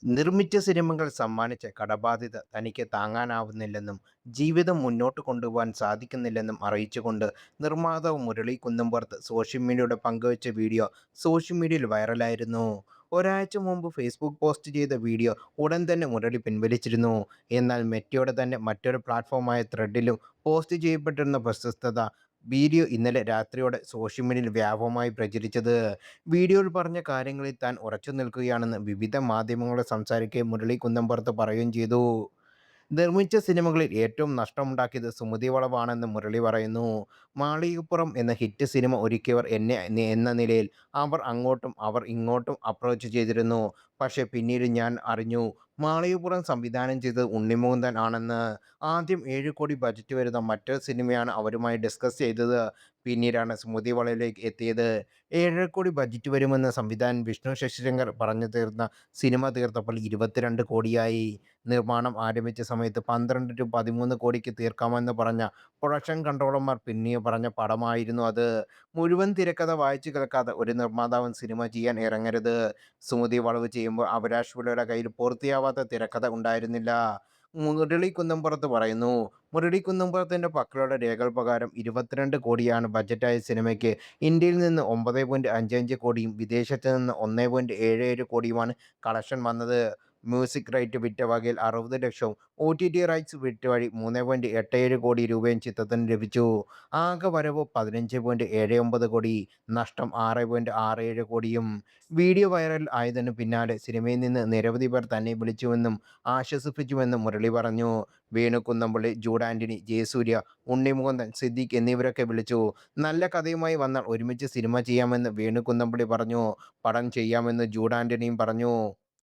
നിർമ്മിച്ച സിനിമകൾ സമ്മാനിച്ച കടബാധ്യത തനിക്ക് താങ്ങാനാവുന്നില്ലെന്നും ജീവിതം മുന്നോട്ട് കൊണ്ടുപോകാൻ സാധിക്കുന്നില്ലെന്നും അറിയിച്ചുകൊണ്ട് നിർമ്മാതാവ് മുരളി കുന്നംപുറത്ത് സോഷ്യൽ മീഡിയയുടെ പങ്കുവച്ച വീഡിയോ സോഷ്യൽ മീഡിയയിൽ വൈറലായിരുന്നു. ഒരാഴ്ച മുമ്പ് ഫേസ്ബുക്ക് പോസ്റ്റ് ചെയ്ത വീഡിയോ ഉടൻ തന്നെ മുരളി പിൻവലിച്ചിരുന്നു. എന്നാൽ മെറ്റയുടെ തന്നെ മറ്റൊരു പ്ലാറ്റ്ഫോമായ ത്രെഡിലും പോസ്റ്റ് ചെയ്യപ്പെട്ടിരുന്ന പ്രശസ്തത വീഡിയോ ഇന്നലെ രാത്രിയോടെ സോഷ്യൽ മീഡിയയിൽ വ്യാപകമായി പ്രചരിച്ചത്. വീഡിയോയിൽ പറഞ്ഞ കാര്യങ്ങളിൽ താൻ ഉറച്ചു നിൽക്കുകയാണെന്ന് വിവിധ മാധ്യമങ്ങളോട് സംസാരിക്കെ മുരളി കുന്നംപുറത്ത് പറയുകയും ചെയ്തു. നിർമ്മിച്ച സിനിമകളിൽ ഏറ്റവും നഷ്ടമുണ്ടാക്കിയത് സുമതി വളവാണെന്ന് മുരളി പറയുന്നു. മാളികപ്പുറം എന്ന ഹിറ്റ് സിനിമ ഒരുക്കിയവർ എന്ന നിലയിൽ അവർ ഇങ്ങോട്ടും അപ്രോച്ച് ചെയ്തിരുന്നു. പക്ഷേ പിന്നീട് ഞാൻ അറിഞ്ഞു മാളികപ്പുറം സംവിധാനം ചെയ്തത് ഉണ്ണിമുകുന്ദൻ ആണെന്ന്. ആദ്യം 7 കോടി ബജറ്റ് വരുന്ന മറ്റൊരു സിനിമയാണ് അവരുമായി ഡിസ്കസ് ചെയ്തത്. പിന്നീടാണ് സുമതി വളവിലേക്ക് എത്തിയത്. 7.5 കോടി ബജറ്റ് വരുമെന്ന് സംവിധായകൻ വിഷ്ണു ശശിശങ്കർ പറഞ്ഞു തീർന്ന സിനിമ തീർത്തപ്പോൾ 22 കോടിയായി. നിർമ്മാണം ആരംഭിച്ച സമയത്ത് 12-13 കോടിക്ക് തീർക്കാമെന്ന് പറഞ്ഞ പ്രൊഡക്ഷൻ കൺട്രോളർമാർ പിന്നീട് പറഞ്ഞ പടമായിരുന്നു അത്. മുഴുവൻ തിരക്കഥ വായിച്ചു കേൾക്കാതെ ഒരു നിർമ്മാതാവും സിനിമ ചെയ്യാൻ ഇറങ്ങരുത്. സുമതി വളവ് ചെയ്യുമ്പോൾ അഭിലാഷ് പിള്ളയുടെ കയ്യിൽ പൂർത്തിയാവാത്ത തിരക്കഥ ഉണ്ടായിരുന്നില്ല. മുരളി കുന്നംപുറത്ത് പറയുന്നു. മുരളി കുന്നംപുറത്തിൻ്റെ പക്കലുള്ള രേഖകൾ പ്രകാരം 22 കോടിയാണ് ബജറ്റായ സിനിമയ്ക്ക്. ഇന്ത്യയിൽ നിന്ന് 9.55 കോടിയും വിദേശത്ത് നിന്ന് 1.77 കോടിയുമാണ് കളക്ഷൻ വന്നത്. മ്യൂസിക് റൈറ്റ് വിറ്റ വകയിൽ 60 ലക്ഷവും OTT റൈറ്റ്സ് വിറ്റ വഴി 3.87 കോടി രൂപയും ചിത്രത്തിന് ലഭിച്ചു. ആകെ വരവ് 15.79 കോടി, നഷ്ടം 6.67 കോടിയും. വീഡിയോ വൈറൽ ആയതിനു പിന്നാലെ സിനിമയിൽ നിന്ന് നിരവധി പേർ തന്നെ വിളിച്ചുവെന്നും ആശ്വസിപ്പിച്ചുവെന്നും മുരളി പറഞ്ഞു. വേണു കുന്നംപള്ളി, ജൂഡ് ആന്റണി, ജയസൂര്യ, ഉണ്ണി മുകുന്ദൻ, സിദ്ദിഖ് എന്നിവരൊക്കെ വിളിച്ചു. നല്ല കഥയുമായി വന്നാൽ ഒരുമിച്ച് സിനിമ ചെയ്യാമെന്ന് വേണു കുന്നംപള്ളി പറഞ്ഞു. പടം ചെയ്യാമെന്ന് ജൂഡ് ആന്റണിയും പറഞ്ഞു.